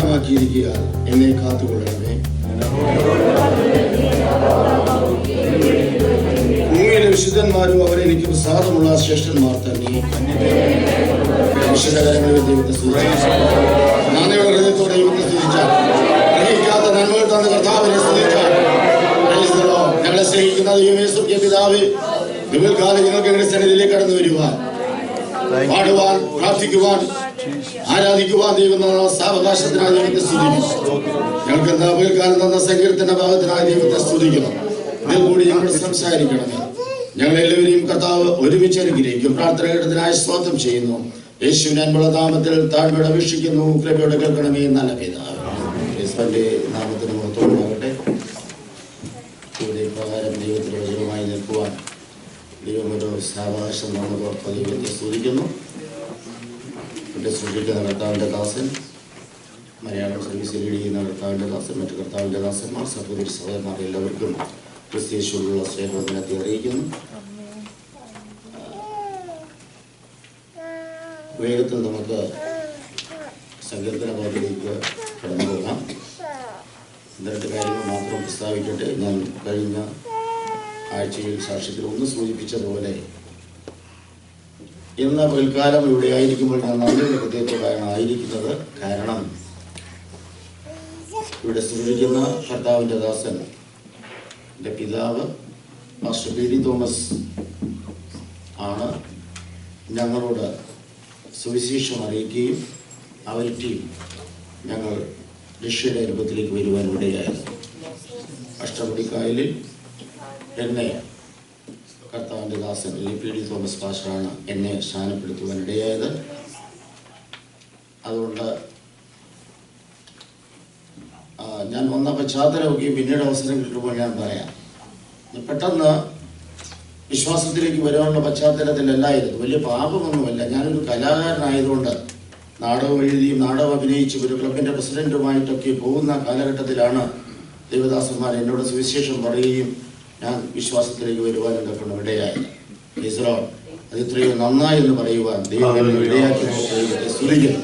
ശരണമാക്കിയിരിക്കുക, എന്നെ കാത്തുകൊള്ളണമേ. ഭൂമിയിലെ വിശുദ്ധന്മാരും അവരെനിക്ക് പ്രസാദമുള്ള ശ്രേഷ്ഠന്മാർ തന്നെ. വിശുദ്ധകരങ്ങളിൽ ദൈവത്തെ സ്തുതിച്ചാൽ, നന്ദിയുള്ള ഹൃദയത്തോടെ ദൈവത്തെ സ്തുതിച്ചാൽ, ഗ്രഹിക്കാത്ത നന്മകൾ തന്ന കർത്താവിനെ സ്തുതിച്ചാൽ, ഞങ്ങളെ സ്നേഹിക്കുന്ന ദൈവമേ, സ്വർഗ്ഗീയ പിതാവേ, നിങ്ങൾക്കാലം ഞങ്ങൾക്ക് ഞങ്ങളുടെ സന്നിധിയിലേക്ക് കടന്നു വരുവാൻ, പാടുവാൻ, പ്രാർത്ഥിക്കുവാൻ, ആരാധിക്കുവാൻ ദൈവം സാവകാശത്തിനായി ദൈവത്തെ സ്തുതിക്കുന്നു. ഞങ്ങൾക്ക് എന്താ പകൽക്കാലം തന്ന സങ്കീർത്തന ഭാഗത്തിനായി ദൈവത്തെ സ്തുതിക്കണം. ഇതിൽ കൂടി ഞങ്ങൾ സംസാരിക്കണമേ. ഞങ്ങളെല്ലാവരെയും കർത്താവ് ഒരുമിച്ച് അനുഗ്രഹിക്കും. പ്രാർത്ഥന കേട്ടതിനായി സ്തോത്രം ചെയ്യുന്നു. യേശുവിന്റെ അൻപുള്ള നാമത്തിൽ താഴ്മയോടെ അപേക്ഷിക്കുന്നു. കൃപയോടെ കേൾക്കണമേ നല്ല പിതാവേ. യേശുവിന്റെ നാമത്തിന് മഹത്വമുണ്ടാകട്ടെ. പ്രകാരം ദൈവത്തിന്റെ വചനവുമായി നിൽക്കുവാൻ ദൈവം ഒരു സാവകാശം നമ്മൾ ഓർത്ത് ദൈവത്തെ സ്തുതിക്കുന്നു. ഇവിടെ സൂക്ഷിക്കുന്ന കർത്താവിൻ്റെ ദാസൻ, മലയാളം സർവീസിൽ ലീഡ് ചെയ്യുന്ന കർത്താവിൻ്റെ ദാസൻ, മറ്റു കർത്താവിൻ്റെ ദാസന്മാർ, സഹോദരി സഹോദരന്മാർ എല്ലാവർക്കും ക്രിസ്തീശുള്ള സ്നേഹത്തിനത്തെ അറിയിക്കുന്നു. വേഗത്തിൽ നമുക്ക് സങ്കീർത്തന ഭാഗത്തിലേക്ക് കടന്നു പോകാം. രണ്ട് കാര്യങ്ങൾ മാത്രം പ്രസ്താവിക്കട്ടെ. ഞാൻ കഴിഞ്ഞ ആഴ്ചയിൽ സാക്ഷ്യത്തിൽ ഒന്ന് സൂചിപ്പിച്ചതുപോലെ ഇന്ന് പകൽക്കാലം ഇവിടെ ആയിരിക്കുമ്പോൾ ഞാൻ നല്ലൊരു ഹൃദയത്തോടാണ് ആയിരിക്കുന്നത്. കാരണം ഇവിടെ സൂചിക്കുന്ന കർത്താവിൻ്റെ ദാസൻ, എൻ്റെ പിതാവ് മാസ്റ്റർ പി.ഡി. തോമസ് ആണ് ഞങ്ങളോട് സുവിശേഷം അറിയിക്കുകയും അവരുടെയും ഞങ്ങൾ രക്ഷയുടെ രൂപത്തിലേക്ക് വരുവാൻ ഇടയായത്. അഷ്ടമുടിക്കായലിൽ എന്നെ കർത്താവിൻ്റെ ദാസൻ പി.ഡി. തോമസ് പാസ്റ്ററാണ് എന്നെ സ്ഥാനപ്പെടുത്തുവാൻ ഇടയായത്. അതുകൊണ്ട് ഞാൻ വന്ന പശ്ചാത്തലമൊക്കെ പിന്നീട് അവസരം കിട്ടുമ്പോൾ ഞാൻ പറയാം. പെട്ടെന്ന് വിശ്വാസത്തിലേക്ക് വരാനുള്ള പശ്ചാത്തലത്തിലല്ലായിരുന്നു. വലിയ പാപമൊന്നുമല്ല. ഞാനൊരു കലാകാരനായതുകൊണ്ട് നാടകം എഴുതിയും നാടകം അഭിനയിച്ചും ഒരു ക്ലബിൻ്റെ പ്രസിഡന്റുമായിട്ടൊക്കെ പോകുന്ന കാലഘട്ടത്തിലാണ് ദേവദാസന്മാർ എന്നോട് സുവിശേഷം പറയുകയും ഞാൻ വിശ്വാസത്തിലേക്ക് വരുവാനും കൊണ്ട് ഇടയായത്. ഈശ്വരൻ അത് എത്രയോ നന്നായി എന്ന് പറയുവാൻ ദൈവം ഇടയാക്കി സ്തുതിക്കുന്നു.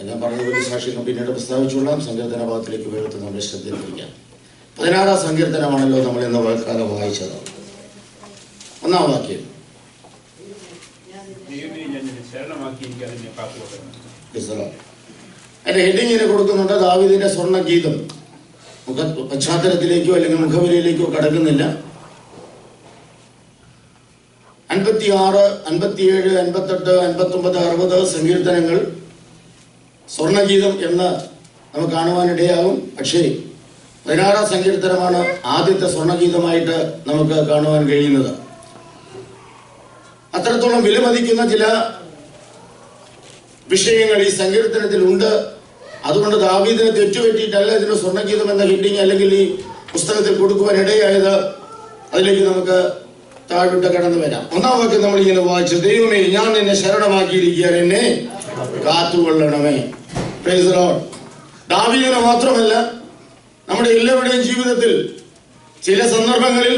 ഞാൻ പറഞ്ഞതുപോലെ സാക്ഷികൾ പിന്നീട് പ്രസ്താവിച്ചുകൊള്ളാം. സങ്കീർത്തന ഭാഗത്തിലേക്ക് വേഗത്തിൽ നമ്മുടെ ശ്രദ്ധയിലിരിക്കാം. 16-ാം സങ്കീർത്തനമാണല്ലോ നമ്മൾ ഇന്ന് കാലം വായിച്ചത്. 1-ാം വാക്യം. അതിന്റെ ഹെഡിങ്ങിന് കൊടുക്കുന്നുണ്ട് ദാവീദിന്റെ സ്വർണ്ണ ഗീതം. പശ്ചാത്തലത്തിലേക്കോ അല്ലെങ്കിൽ മുഖവരിയിലേക്കോ കടക്കുന്നില്ല. 56, 57, 58, 59, 60 സങ്കീർത്തനങ്ങൾ സ്വർണ്ണഗീതം എന്ന് നമുക്ക് കാണുവാനിടയാകും. പക്ഷേ 16-ാം സങ്കീർത്തനമാണ് ആദ്യത്തെ സ്വർണ്ണഗീതമായിട്ട് നമുക്ക് കാണുവാൻ കഴിയുന്നത്. അത്രത്തോളം വിലമതിക്കുന്ന ചില വിഷയങ്ങൾ ഈ സങ്കീർത്തനത്തിലുണ്ട്. അതുകൊണ്ട് ദാവീദിനെ തെറ്റുപറ്റിയിട്ടല്ല ഇതിന് സ്വർണ്ണഗീതം എന്ന ഹെഡിങ് അല്ലെങ്കിൽ ഈ പുസ്തകത്തിൽ കൊടുക്കുവാൻ ഇടയായത്. അതിലേക്ക് നമുക്ക് താഴോട്ട് കടന്നു വരാം. 1-ാം വാക്യം നമ്മൾ ഇങ്ങനെ വായിച്ചു: ദൈവമേ, ഞാൻ നിന്നെ ശരണമാക്കിയിരിക്കാൻ എന്നെ കാത്തുകൊള്ളണമേ. Praise the Lord. ദാവീദിനെ മാത്രമല്ല, നമ്മുടെ എല്ലാവരുടെയും ജീവിതത്തിൽ ചില സന്ദർഭങ്ങളിൽ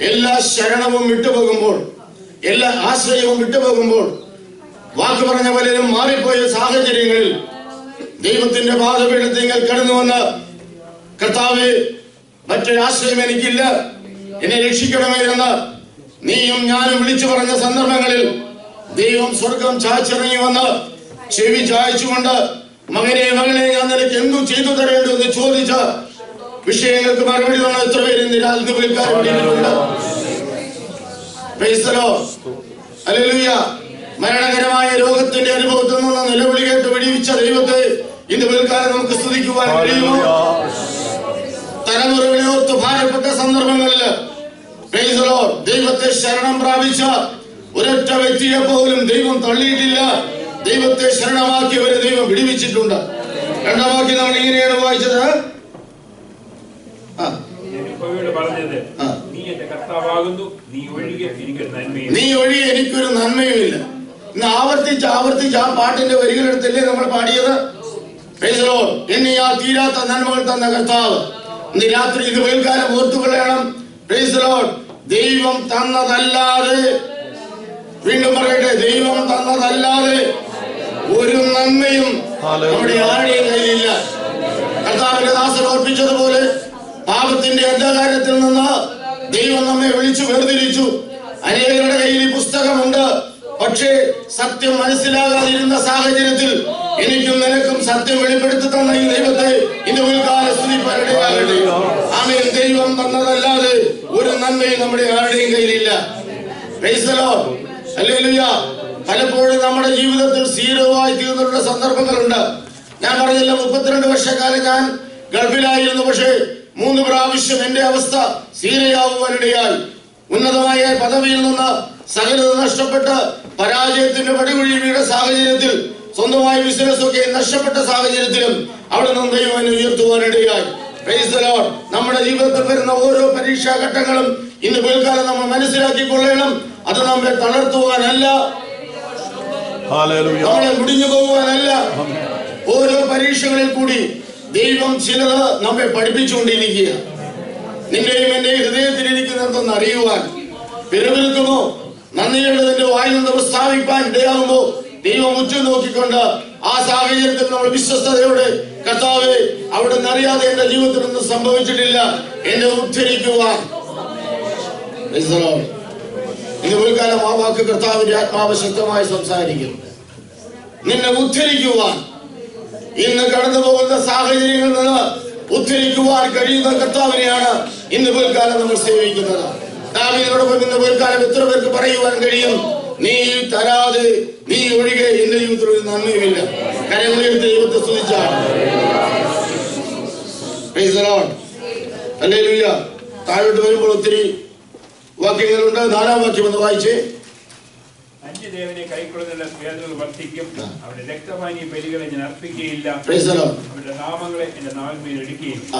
എല്ലാ ശരണവും വിട്ടുപോകുമ്പോൾ, എല്ലാ ആശ്രയവും വിട്ടുപോകുമ്പോൾ, വാക്ക് പറഞ്ഞ പലരും മാറിപ്പോയ സാഹചര്യങ്ങളിൽ ദൈവത്തിന്റെ പാദപീഠത്തിൽ കടന്നു വന്ന് കർത്താവേ, മറ്റൊരാശ്രയം എനിക്കില്ല, എന്നെ രക്ഷിക്കണമേ എന്ന് നീയും ഞാനും വിളിച്ചു പറഞ്ഞ സന്ദർഭങ്ങളിൽ ദൈവം സ്വർഗം ചാച്ചിറങ്ങി വന്ന് ചെവി ചായച്ചുകൊണ്ട് മകനെ മകളെ ഞാൻ നിനക്ക് എന്തു ചെയ്തു തരേണ്ടു എന്ന് ചോദിച്ച വിഷയങ്ങൾക്ക് മറുപടി തന്ന എത്ര പേര് നിരാശ വിളിക്കാറുണ്ട്. ഹല്ലേലൂയ. മരണകരമായ രോഗത്തിന്റെ അനുഭവത്തിൽ നിന്ന് നിലവിളി കേട്ട് വെടിവിച്ച ദൈവത്തെ ഇന്ന് പിൽക്കാലം നമുക്ക് സ്തുതിക്കുവാൻ കഴിയുമോ? തലമുറകളെ ഓർത്ത് ഭാരപ്പെട്ട സന്ദർഭങ്ങളിൽ ദൈവത്തെ ശരണം പ്രാപിച്ച ഒരൊറ്റ വ്യക്തിയെ പോലും ദൈവം തള്ളിയിട്ടില്ല. ദൈവത്തെ ശരണമാക്കിയവരെ ദൈവം വിടുവിച്ചിട്ടുണ്ട്. 2-ാം വാക്യം നമ്മൾ ഇങ്ങനെയാണ് വായിച്ചത്: നീ ഒഴികെ എനിക്കൊരു നന്മയുമില്ല. ഇന്ന് ആവർത്തിച്ച് ആവർത്തിച്ച് ആ പാട്ടിന്റെ വരികളെടുത്തല്ലേ നമ്മൾ പാടിയത്? എന്നെ ആ തീരാത്ത നന്മകൾ തന്ന കർത്താവ് ഇന്ന് രാത്രി ഇത് പകൽക്കാലം ഓർത്തുകൊള്ളണം. ദൈവം തന്നതല്ലാതെ, വീണ്ടും പറയട്ടെ, ദൈവം തന്നതല്ലാതെ ഒരു നന്മയും നമ്മുടെ ആരുടെയും കയ്യിലില്ല. കർത്താവിന്റെ ദാസൻ ഓർപ്പിച്ചതുപോലെ പാപത്തിന്റെ അന്ധകാരത്തിൽ നിന്ന് ദൈവം നമ്മെ വിളിച്ചു വേർതിരിച്ചു. അനേകരുടെ കയ്യിൽ ഈ പുസ്തകമുണ്ട്. പക്ഷേ സത്യം മനസ്സിലാകാതിരുന്ന സാഹചര്യത്തിൽ എനിക്കും നിനക്കും സത്യം വെളിപ്പെടുത്തി തന്ന ഈ ദൈവത്തെ ഇന്ന് ഉൾക്കാല സ്തുതിപ്പാനിടയാകട്ടെ. ആമേൻ. ദൈവം തന്നതല്ലാതെ ഒരു നന്മയും നമ്മുടെ ആരുടെയും കയ്യിലില്ല. Price the Lord. ഹല്ലേലൂയ. പലപ്പോഴും നമ്മുടെ ജീവിതത്തിൽ സീറോവായി തീർന്നിട്ടുള്ള സന്ദർഭങ്ങളുണ്ട്. ഞാൻ പറഞ്ഞില്ല, 32 വർഷക്കാലം ഞാൻ ഗൾഫിലായിരുന്നു. പക്ഷേ 3 പ്രാവശ്യം എന്റെ അവസ്ഥ സീറയാവുവാനിടയായി. ഉന്നതമായ പദവിയിൽ നിന്ന് സകലത നഷ്ടപ്പെട്ട് പരാജയത്തിന്റെ പടികുഴി വീണ സാഹചര്യത്തിൽ, സ്വന്തമായ ബിസിനസ് ഒക്കെ നഷ്ടപ്പെട്ട സാഹചര്യത്തിലും അവിടെ നിന്ന് ദൈവം എന്നെ ഉയർത്തുവാനിടയായി. Price the Lord. നമ്മുടെ ജീവിതത്തിൽ വരുന്ന ഓരോ പരീക്ഷാ ഘട്ടങ്ങളും ഇന്ന് പിൽക്കാലം നമ്മൾ മനസ്സിലാക്കിക്കൊള്ളണം. അത് നമ്മെ തളർത്തുവാനല്ല, നമ്മളെ മുടിഞ്ഞു പോകുവാനല്ല. ഓരോ പരീക്ഷകളിൽ കൂടി ദൈവം ചിലത് നമ്മെ പഠിപ്പിച്ചുകൊണ്ടിരിക്കുക. നിന്റെയും എന്റെയും ഹൃദയത്തിലിരിക്കുന്നതെന്ന് അറിയുവാൻ, പിറുപിറുക്കുമോ നന്ദിയുള്ളതിന്റെ വായിൽ നിന്ന് പ്രസ്താവിക്കാൻ ഇടയാകുമ്പോ ദൈവം ഉറ്റുനോക്കിക്കൊണ്ട് ആ സാഹചര്യത്തിൽ നമ്മൾ വിശ്വസ്തയോടെ, കർത്താവേ, അവിടെ നിന്ന് അറിയാതെ എന്റെ ജീവിതത്തിൽ ഒന്നും സംഭവിച്ചിട്ടില്ല, എന്നെ ഉദ്ധരിക്കുവാൻ. ഇന്ന് ഒരു കാലം ആ വാക്ക് കർത്താവിന്റെ ആത്മാവ് ശക്തമായി സംസാരിക്കുന്നു. നിന്നെ ഉദ്ധരിക്കുവാൻ, ഇന്ന് കടന്നു പോകുന്ന സാഹചര്യങ്ങളിൽ നിന്ന് ഉദ്ധരിക്കുവാൻ കഴിയുന്ന കർത്താവിനെയാണ് ഇന്ന് പിൽക്കാലം നമ്മൾ സേവിക്കുന്നത്. ദാവീദിനോടൊപ്പം ഇന്ന് പിൽക്കാലം എത്ര പേർക്ക് പറയുവാൻ കഴിയും, നീ തരാതെ, നീ ഒഴികെ എന്റെ ജീവിതത്തിൽ ഒരു നന്മയുമില്ല. കരങ്ങളുയർത്തി ദൈവത്തെ സ്തുതിച്ചാണ്. Praise the Lord. ഹല്ലേലൂയ. താഴോട്ട് വരുമ്പോൾ ഒത്തിരി വാക്യങ്ങളുണ്ട്. 4-ാം വാക്യം ഒന്ന് വായിച്ചേ. അന്യദേവനെ കൈക്കൊള്ളുന്ന വേദനകൾ വർദ്ധിക്കും. അവരുടെ രക്തപാനീയ ബലികളെ ഞാൻ അർപ്പിക്കുകയില്ല. അവരുടെ നാമങ്ങളെ എന്റെ നാവിന്മേൽ എടുക്കുകയില്ല.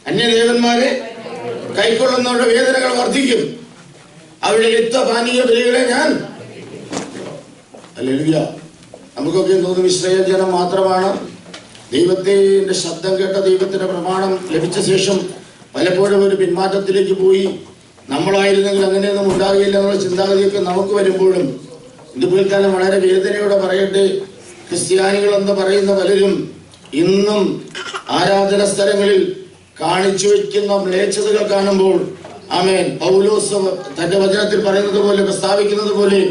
അന്യദേവന്മാരെ കൈക്കൊള്ളുന്നവരുടെ വേദനകൾ വർദ്ധിക്കും. അവരുടെ രക്തപാനീയ ബലികളെ ഞാൻ. ഹല്ലേലൂയ. നമുക്കൊക്കെ തോന്നും ഇസ്രായേൽ ജനം മാത്രമാണ് ദൈവത്തിന്റെ ശബ്ദം കേട്ട, ദൈവത്തിന്റെ പ്രമാണം ലഭിച്ച ശേഷം പലപ്പോഴും ഒരു പിന്മാറ്റത്തിലേക്ക് പോയി. നമ്മളായിരുന്നെങ്കിൽ അങ്ങനെയൊന്നും ഉണ്ടാകില്ല എന്നുള്ള ചിന്താഗതിയൊക്കെ നമുക്ക് വരുമ്പോഴും ഇത് പിൽക്കാലം വളരെ വേദനയോടെ പറയട്ടെ, ക്രിസ്ത്യാനികൾ എന്ന് പറയുന്ന പലരും ഇന്നും ആരാധന സ്ഥലങ്ങളിൽ കാണിച്ചു വയ്ക്കുന്ന മ്ലേച്ഛതകൾ കാണുമ്പോൾ, ആമേൻ, പൗലോസ് തന്റെ വചനത്തിൽ പറയുന്നത് പോലെ, പ്രസ്താവിക്കുന്നത് പോലെ,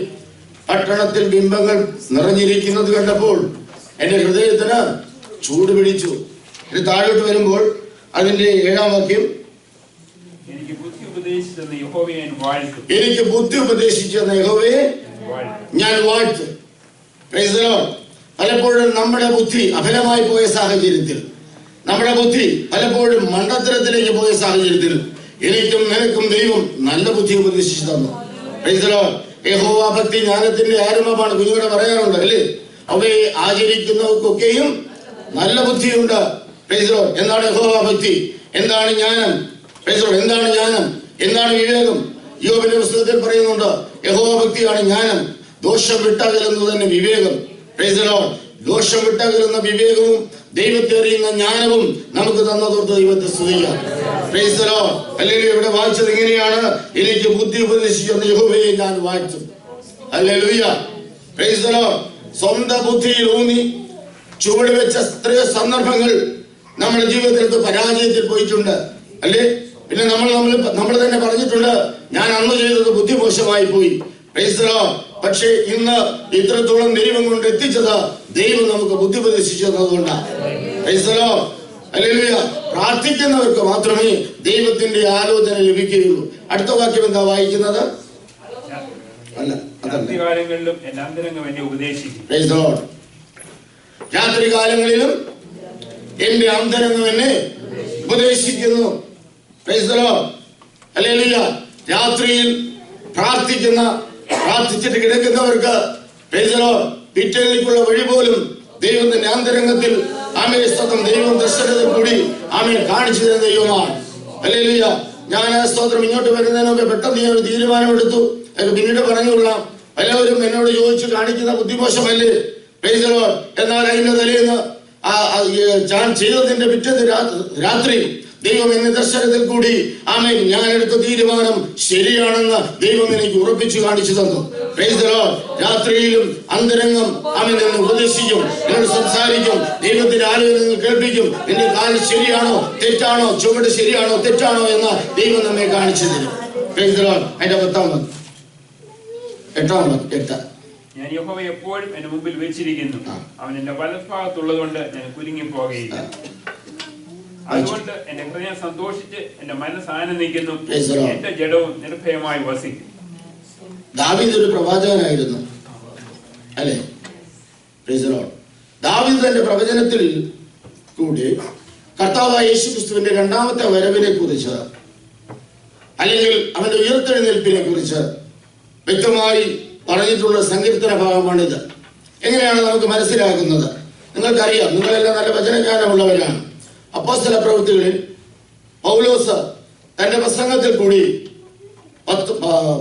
പട്ടണത്തിൽ ബിംബങ്ങൾ നിറഞ്ഞിരിക്കുന്നത് കണ്ടപ്പോൾ എന്റെ ഹൃദയത്തിന് ചൂട് പിടിച്ചു. ഇത് താഴോട്ട് വരുമ്പോൾ അതിന്റെ 7-ാം വാക്യം, എനിക്ക് ബുദ്ധി ഉപദേശിച്ചെന്ന യഹോവയെ ഞാൻ വാഴ്ത്തും. Price the Lord. പലപ്പോഴും നമ്മുടെ ബുദ്ധി അഫലമായി പോയ സാഹചര്യത്തിൽ, നമ്മുടെ ബുദ്ധി പലപ്പോഴും മണ്ടത്തരത്തിലേക്ക് പോയ സാഹചര്യത്തിൽ എനിക്കും നിനക്കും ദൈവം നല്ല ബുദ്ധി ഉപദേശിച്ചു തന്നു. Price the Lord. യഹോവ ഭക്തി ജ്ഞാനത്തിന്റെ ആരംഭമാണ്. കുഞ്ഞുങ്ങളെ പറയാറുണ്ട് അല്ലേ, അവയെ ആചരിക്കുന്നവർക്കൊക്കെയും നല്ല ബുദ്ധിയുണ്ട്. Praise the Lord. എന്താണ് യഹോവ ഭക്തി? എന്താണ് ജ്ഞാനം? Praise the Lord. എന്താണ് ജ്ഞാനം? എന്താണ് വിവേകം? യോബിന്റെ പുസ്തകത്തിൽ പറയുന്നുണ്ട്, യഹോവ ഭക്തിയാണ് ജ്ഞാനം, ദോഷം വിട്ടകലുന്നത് തന്നെ വിവേകം. Price the Lord. ദോഷം വിട്ടകലുന്ന വിവേകവും ദൈവത്തെ അറിയുന്ന ജ്ഞാനവും നമുക്ക് തന്നതോർത്ത് ദൈവത്തെ സ്തുതിക്കാം. Price the Lord. ഹല്ലേലൂയ. ഇവിടെ വായിച്ചത് ഇങ്ങനെയാണ്, എനിക്ക് ബുദ്ധി ഉപദേശിക്കുന്ന യഹോവയെ ഞാൻ വാഴ്ത്തും. ഹല്ലേലൂയ. Price the Lord. സ്വന്തം ബുദ്ധിയിൽ ഊന്നി ചുവട് വെച്ച എത്രയോ സന്ദർഭങ്ങൾ നമ്മുടെ ജീവിതത്തിൽ പരാജയത്തിൽ പോയിട്ടുണ്ട് അല്ലേ? പിന്നെ നമ്മൾ തന്നെ പറഞ്ഞിട്ടുണ്ട്, ഞാൻ അന്ന് ചെയ്തത് ബുദ്ധിമോശമായി പോയി. Price the Lord. പക്ഷേ ഇന്ന് ഇത്രത്തോളം ദൈവം കൊണ്ട് എത്തിച്ചത് ദൈവം നമുക്ക് ബുദ്ധി ഉപദേശിച്ചു തന്നതുകൊണ്ടാണ്. Praise the Lord. ഹല്ലേലൂയ. പ്രാർത്ഥിക്കുന്നവർക്ക് മാത്രമേ ദൈവത്തിന്റെ ആലോചന ലഭിക്കുകയുള്ളൂ. അടുത്ത വാക്യം എന്താ വായിക്കുന്നത്? രാത്രികാലങ്ങളിലും എന്റെ അന്തരംഗം എന്നെ ഉപദേശിക്കും. Praise the Lord. രാത്രികാലങ്ങളിലും എന്റെ അന്തരംഗം എന്നെ ഉപദേശിക്കുന്നു. Praise the Lord. ഹല്ലേലൂയ. രാത്രിയിൽ പ്രാർത്ഥിച്ചിട്ട് കിടക്കുന്നവർക്ക് പ്രൈസ് ദി ലോർഡ് പിറ്റേന്നിലേക്കുള്ള വഴി പോലും ദൈവത്തിന്റെ അന്തരംഗത്തിൽ ആമേൻ സ്തോത്രം ദൈവം ദർശനത്തിൽ കൂടി ആമേൻ കാണിച്ചു തരുന്ന ദൈവമാണ്. ഹല്ലേലൂയ. ഞാൻ സ്തോത്രം ഇങ്ങോട്ട് വരുന്നതിന് മുമ്പ് പെട്ടെന്ന് ഞാൻ ഒരു തീരുമാനമെടുത്തു. അത് പിന്നീട് പറഞ്ഞുകൊള്ളാം. എല്ലാവരും എന്നോട് ചോദിച്ചു, കാണിക്കുന്ന ബുദ്ധിമോശമല്ലേ? Price the Lord. എന്നാൽ അതിന്റെ തലേന്ന് ഞാൻ ചെയ്തതിന്റെ പിറ്റേന്ന് രാത്രി ദൈവം എന്ന ദർശനത്തിൽ കൂടി ആമേൻ ഞാൻ എടുത്ത തീരുമാനം ശരിയാണെന്ന് ദൈവം എനിക്ക് ഉറപ്പിച്ചു കാണിച്ചു തന്നു. Price the Lord. രാത്രിയിലും അന്തരംഗം ആമേൻ എന്നെ ഉപദേശിക്കും, എന്നോട് സംസാരിക്കും, ദൈവത്തിന്റെ ആലോചന നിങ്ങൾ കേൾപ്പിക്കും. നിന്റെ കാൽ ശരിയാണോ തെറ്റാണോ, ചുവട് ശരിയാണോ തെറ്റാണോ എന്ന് ദൈവം നമ്മെ കാണിച്ചു തരും. Price the Lord. അതിന്റെ 8. ഞാൻ യഹോവയെ എപ്പോഴും എന്റെ മുമ്പിൽ വെച്ചിരിക്കുന്നു, അവൻ എന്റെ വലഭാഗത്തുള്ളത് കൊണ്ട് ഞാൻ കുലുങ്ങി പോകുകയില്ല. അതുകൊണ്ട് എന്റെ ഹൃദയം സന്തോഷിച്ച് എന്റെ മനസ്സ് ആനന്ദിക്കുന്നു, എന്റെ ജഡവും നിർഭയമായി വസിക്കും. ദാവീദ് ഒരു പ്രവാചകനായിരുന്നു അല്ലെ? Price the Lord. ദാവീദ് തന്റെ പ്രവചനത്തിൽ കൂടി കർത്താവായ യേശുക്രിസ്തുവിന്റെ രണ്ടാമത്തെ വരവിനെ കുറിച്ച് അല്ലെങ്കിൽ അവന്റെ ഉയർത്തെഴുന്നേൽപ്പിനെ കുറിച്ച് വ്യക്തമായി പറഞ്ഞിട്ടുള്ള സങ്കീർത്തന ഭാഗമാണിത്. എങ്ങനെയാണ് നമുക്ക് മനസ്സിലാക്കുന്നത്? നിങ്ങൾക്കറിയാം, നിങ്ങളെല്ലാം നല്ല വചനജ്ഞാനമുള്ളവരാണ്. അപ്പോസ്തല പ്രവൃത്തികളിൽ പൗലോസ് തന്റെ പ്രസംഗത്തിൽ കൂടി,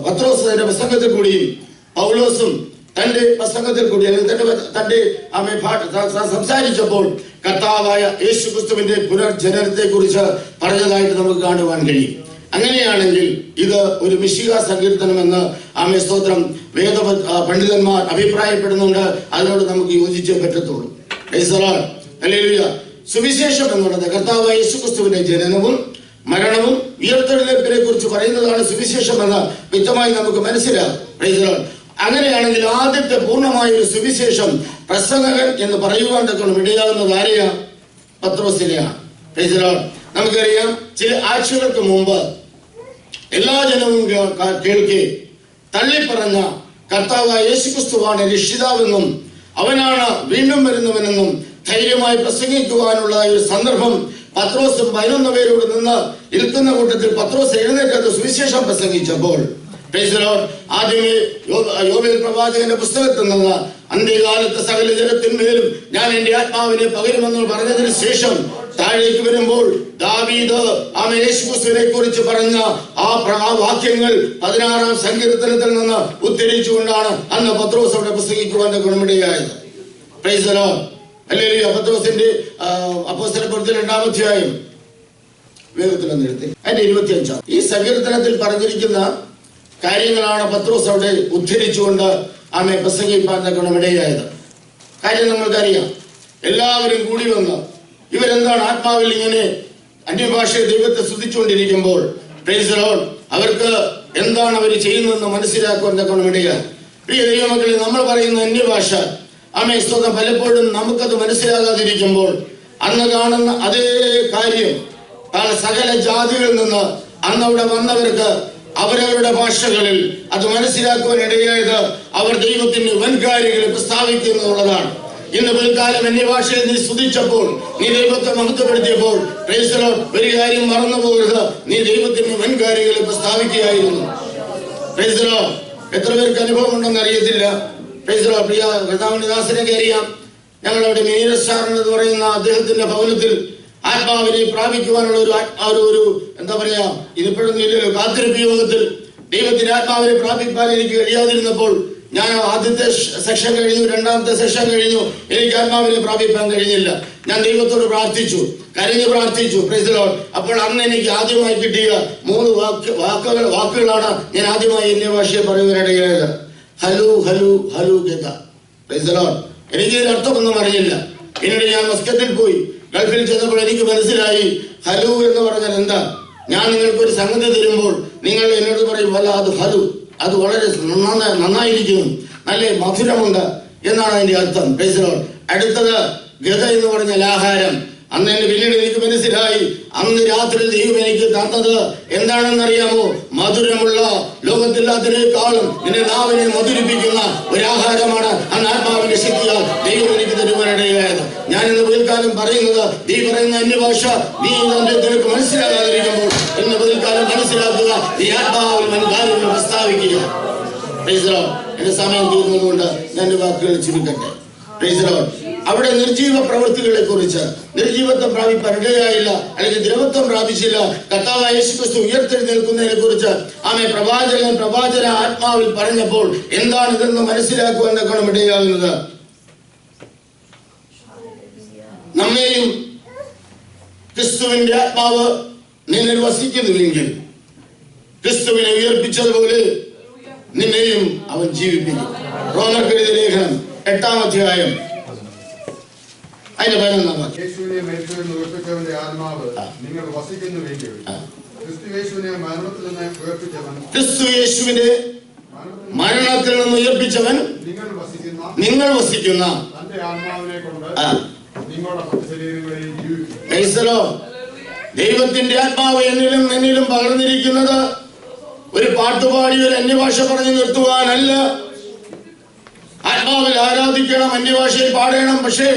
പത്രോസ് തന്റെ പ്രസംഗത്തിൽ കൂടിയും പൗലോസും തന്റെ പ്രസംഗത്തിൽ കൂടി തന്റെ സംസാരിച്ചപ്പോൾ കർത്താവായ യേശുക്രിസ്തുവിന്റെ പുനർജനനത്തെ കുറിച്ച് പറഞ്ഞതായിട്ട് നമുക്ക് കാണുവാൻ കഴിയും. അങ്ങനെയാണെങ്കിൽ ഇത് ഒരു മിശിഹ സങ്കീർത്തനമെന്ന് സ്തോത്രം വേദ പണ്ഡിതന്മാർ അഭിപ്രായപ്പെടുന്നുണ്ട്. അതിനോട് നമുക്ക് യോജിച്ചേ പറ്റത്തുള്ളൂ. ഹല്ലേലൂയ. സുവിശേഷം എന്നുള്ളത് കർത്താവായ യേശുക്രിസ്തുവിന്റെ ജനനവും മരണവും ഉയർത്തെഴുന്നേൽപ്പിനെ കുറിച്ച് പറയുന്നതാണ് സുവിശേഷം എന്ന് വ്യക്തമായി നമുക്ക് മനസ്സിലാകും. Price the Lord. അങ്ങനെയാണെങ്കിൽ ആദ്യത്തെ പൂർണ്ണമായ ഒരു സുവിശേഷം പ്രസംഗകൻ എന്ന് പറയുവാൻ തക്കണം ഇടയാകുന്നത് ആരെയാ? പത്രോസിനെയാണ്. Praise the Lord. നമുക്കറിയാം, ചില ആഴ്ചകൾക്ക് മുമ്പ് എല്ലാ ജനവും കേൾക്കെ തള്ളിപ്പറഞ്ഞ കർത്താവായ യേശുക്രിസ്തുവാണ് രക്ഷിതാവെന്നും അവനാണ് വീണ്ടും വരുന്നവനെന്നും ധൈര്യമായി പ്രസംഗിക്കുവാനുള്ള ഒരു സന്ദർഭം പത്രോസും 11 പേരോട് നിന്ന് നിൽക്കുന്ന കൂട്ടത്തിൽ പത്രോസ് എഴുന്നേറ്റ് സുവിശേഷം പ്രസംഗിച്ചപ്പോൾ പ്രൈസ് ദി ലോർഡ്, ആദ്യമേ യോബേൽ പ്രവാചകന്റെ പുസ്തകത്തിൽ നിന്ന് അന്ത്യകാലത്ത് സകല ജനത്തിന്മേലും ഞാൻ എന്റെ ആത്മാവിനെ പകരുമെന്ന് പറഞ്ഞതിന് ശേഷം താഴേക്ക് വരുമ്പോൾ ദാവീദ് യേശുക്രിസ്തുവിനെ കുറിച്ച് പറഞ്ഞ ആ വാക്യങ്ങൾ 16-ാം സങ്കീർത്തനത്തിൽ നിന്ന് ഉദ്ധരിച്ചുകൊണ്ടാണ് അന്ന് പത്രോസ് അവിടെ പ്രസംഗിക്കുവാൻ ഗുണമിടയായത്. Praise the Lord. ഹല്ലേലൂയ. പത്രോസിന്റെ അപ്പോസ്തല പ്രവൃത്തി 2-ാം അധ്യായം വേഗത്തിൽ എടുത്ത് അതിന്റെ 25 ഈ സങ്കീർത്തനത്തിൽ പറഞ്ഞിരിക്കുന്ന കാര്യങ്ങളാണ് പത്രോസ് അവിടെ ഉദ്ധരിച്ചുകൊണ്ട് പ്രസംഗിപ്പാൻ ഗുണമിടയായത്. കാര്യം നമ്മൾക്കറിയാം. എല്ലാവരും കൂടി വന്ന് ഇവരെന്താണ് ആത്മാവിൽ ഇങ്ങനെ അന്യഭാഷയെ ദൈവത്തെ സ്തുതിച്ചുകൊണ്ടിരിക്കുമ്പോൾ പ്രൈസ് ദി ലോർഡ് അവർക്ക് എന്താണ് അവർ ചെയ്യുന്നതെന്ന് മനസ്സിലാക്കുവാൻ ഗുണമിടയായി. പ്രിയ ദൈവമക്കളെ, നമ്മൾ പറയുന്ന അന്യഭാഷ സ്തോത്രം പലപ്പോഴും നമുക്കത് മനസ്സിലാകാതിരിക്കുമ്പോൾ അന്ന് കാണുന്ന അതേ കാര്യം സകല ജാതികളിൽ നിന്ന് അന്ന് അവിടെ വന്നവർക്ക് അവരവരുടെ ഭാഷകളിൽ അത് മനസ്സിലാക്കുവാൻ ഇടയായത് അവർ ദൈവത്തിന്റെ വൻകാര്യങ്ങളെ പ്രസ്താവിക്കുന്നുള്ളതാണ്. ഇന്ന് പിൽക്കാലം അന്യഭാഷയിൽ നീ സ്തുതിച്ചപ്പോൾ, നീ ദൈവത്തെ മഹത്വപ്പെടുത്തിയപ്പോൾ പ്രൈസ് ദി ലോർഡ് ഒരു കാര്യം മറന്നു പോകരുത്, നീ ദൈവത്തിന്റെ വൻകാര്യങ്ങളെ പ്രസ്താവിക്കുകയായിരുന്നു. Praise the Lord. എത്ര പേർക്ക് അനുഭവം ഉണ്ടെന്ന് അറിയത്തില്ല. Price the Lord. പ്രിയ കർത്താവിന്റെ ദാസനൊക്കെ അറിയാം. ഞങ്ങളവിടെ മീനസ്റ്റാർ എന്ന് പറയുന്ന അദ്ദേഹത്തിന്റെ ഭവനത്തിൽ ആത്മാവിനെ പ്രാപിക്കുവാനുള്ള ഒരു എന്താ പറയാ, ഇതിപ്പോഴൊന്നും ഇല്ലല്ലോ, കാത്തിരിപ്പ് യോഗത്തിൽ ദൈവത്തിന്റെ ആത്മാവിനെ പ്രാപിക്കാൻ എനിക്ക് കഴിയാതിരുന്നപ്പോൾ ഞാൻ ആദ്യത്തെ സെക്ഷൻ കഴിഞ്ഞു, രണ്ടാമത്തെ സെക്ഷൻ കഴിഞ്ഞു, എനിക്ക് ആത്മാവിനെ പ്രാപിക്കാൻ കഴിഞ്ഞില്ല. ഞാൻ ദൈവത്തോട് പ്രാർത്ഥിച്ചു, കരഞ്ഞു പ്രാർത്ഥിച്ചു. Price the Lord. അപ്പോൾ അന്ന് എനിക്ക് ആദ്യമായി കിട്ടിയ 3 വാക്കുകളാണ് ഞാൻ ആദ്യമായി അന്യഭാഷയെ പറയുവാനിടയായത്. ഹലു ഹലു ഹലു കേട്ട. Price the Lord. എനിക്ക് ഇതിന്റെ അർത്ഥമൊന്നും അറിയില്ല. പിന്നീട് ഞാൻ മസ്കറ്റിൽ പോയി ഗൾഫിൽ ചെന്നപ്പോൾ എനിക്ക് മനസ്സിലായി ഹലു എന്ന് പറഞ്ഞാൽ എന്താ. ഞാൻ നിങ്ങൾക്കൊരു സംഗതി തരുമ്പോൾ നിങ്ങൾ എന്നോട് പറയും അല്ല അത് ഹലു, അത് വളരെ നന്നായിരിക്കുന്നു, നല്ല മധുരമുണ്ട് എന്നാണ് അതിന്റെ അർത്ഥം. Price the Lord. അടുത്തത് ഗത എന്ന് പറഞ്ഞാൽ ആഹാരം. അന്ന് എന്നെ പിന്നീട് എനിക്ക് മനസ്സിലായി അന്ന് രാത്രി ദൈവം എനിക്ക് തന്നത് എന്താണെന്നറിയാമോ? മധുരമുള്ള, ലോകത്തില്ലാത്തതിനേക്കാളും നിന്റെ നാവിനെ മധുരിപ്പിക്കുന്ന ഒരാഹാരമാണ് അന്ന് ആത്മാവിന്റെ ശക്തിയാൽ ദൈവം എനിക്ക് തരുവാനിടയായത്. ഞാൻ ഇന്ന് പകൽക്കാലം പറയുന്നത്, നീ പറയുന്ന അന്യഭാഷ നീ നിനക്ക് മനസ്സിലാകാതിരിക്കുമ്പോൾ ഇന്ന് പകൽക്കാലം മനസ്സിലാക്കുക, നീ ആത്മാവിൽ കാര്യങ്ങൾ പ്രസ്താവിക്കുക. Price the Lord. എന്റെ സമയം തീർന്നതുകൊണ്ട് ഞാൻ വാക്കുകൾ ചുരുക്കട്ടെ. Price the Lord. അവിടെ നിർജീവ പ്രവൃത്തികളെ കുറിച്ച്, നിർജീവത്വം പ്രാപിക്കാൻ ഇടയായില്ല, അല്ലെങ്കിൽ ദ്രവത്വം പ്രാപിച്ചില്ല, കർത്താവായ യേശുക്രിസ്തു ഉയർത്തെഴുന്നേൽക്കുന്നതിനെ കുറിച്ച് പ്രവാചന ആത്മാവിൽ പറഞ്ഞപ്പോൾ എന്താണ് ഇതെന്ന് മനസ്സിലാക്കുവാൻ ഇടയാകുന്നത്. നമ്മെയും ക്രിസ്തുവിന്റെ ആത്മാവ് നിന്നിൽ വസിക്കുന്നുവെങ്കിൽ ക്രിസ്തുവിനെ ഉയർപ്പിച്ചതുപോലെ നിന്നെയും അവൻ ജീവിപ്പിക്കും. റോമർക്കെഴുതിയ ലേഖനം 8-ാം അധ്യായം അതിന്റെ 11-ാം വാക്യം. യേശുവിനെ മരിച്ചവരിൽ നിന്ന് ഉയർപ്പിച്ചവന്റെ ആത്മാവ് നിങ്ങൾ വസിക്കുന്നുവെങ്കിൽ ക്രിസ്തു യേശുവിനെ മരണത്തിൽ നിന്ന് ഉയർപ്പിച്ചവൻ മരണത്തിൽ നിന്ന് ഉയർപ്പിച്ചവൻ നിങ്ങൾ വസിക്കുന്ന തന്റെ ആത്മാവിനെ കൊണ്ട് നിങ്ങളുടെ ശരീരങ്ങളിൽ ജീവിക്കും. Praise the Lord. ദൈവത്തിന്റെ ആത്മാവ് എന്നിലും നിന്നിലും പകർന്നിരിക്കുന്നത് ഒരു പാട്ടുപാടി ഒരു അന്യഭാഷ പറഞ്ഞു നിർത്തുവാനല്ല. ആത്മാവിൽ ആരാധിക്കണം, അന്യഭാഷയിൽ പാടണം. പക്ഷേ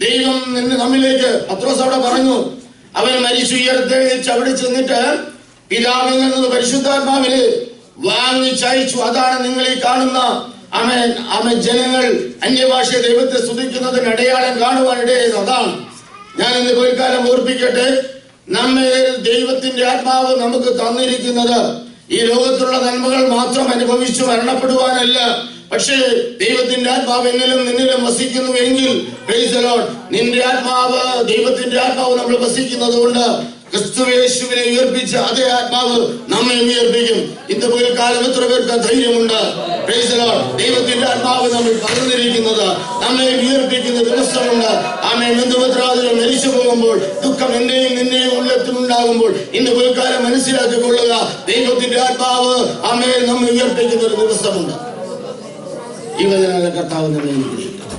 ദൈവം നമ്മിലേക്ക്, പത്രോസ് അവിടെ പറഞ്ഞു, അവൻ മരിച്ചുയർത്തെഴുന്നേറ്റ് അവിടെ ചെന്നിട്ട് പിതാവിൽ നിന്ന് പരിശുദ്ധാത്മാവില് വാങ്ങിച്ചയച്ചു. അതാണ് നിങ്ങൾ ഈ കാണുന്ന ജനങ്ങൾ അന്യഭാഷ ദൈവത്തെ സ്തുതിക്കുന്നതിന് അടയാളം കാണുവാനിടയായത്. അതാണ് ഞാൻ ഇന്ന് കോൽക്കാലം ഓർപ്പിക്കട്ടെ. നമ്മെ ദൈവത്തിന്റെ ആത്മാവ് നമുക്ക് തന്നിരിക്കുന്നത് ഈ ലോകത്തുള്ള നന്മകൾ മാത്രം അനുഭവിച്ചു മരണപ്പെടുവാനല്ല. പക്ഷേ ദൈവത്തിന്റെ ആത്മാവ് എന്നിലും നിന്നിലും വസിക്കുന്നുവെങ്കിൽ പ്രൈസ് ദി ലോർഡ്, നിന്റെ ആത്മാവ്, ദൈവത്തിന്റെ ആത്മാവ് നമ്മൾ വസിക്കുന്നത് കൊണ്ട് ക്രിസ്തുയേശുവിനെ ഉയർപ്പിച്ച അതേ ആത്മാവ് നമ്മെ ഉയർപ്പിക്കും. ഇന്ന് പോൽക്കാലം എത്ര പേർക്ക് ധൈര്യമുണ്ട്? Price the Lord. ദൈവത്തിന്റെ ആത്മാവ് നമ്മൾ പകർന്നിരിക്കുന്നത് നമ്മെ ഉയർപ്പിക്കുന്ന ദിവസമുണ്ട്. ആമേൻ. ബന്ധുമിത്രാദികൾ മരിച്ചു പോകുമ്പോൾ, ദുഃഖം എന്റെയും നിന്റെയും ഉള്ളത്തിലുണ്ടാകുമ്പോൾ ഇന്ന് പോൽക്കാലം മനസ്സിലാക്കിക്കൊള്ളുക, ദൈവത്തിന്റെ ആത്മാവ് ആമേൻ നമ്മെ ഉയർപ്പിക്കുന്ന ഒരു ദിവസമുണ്ട്. ഈ വചനങ്ങളെ കർത്താവ് നമ്മെ അനുഗ്രഹിക്കട്ടെ.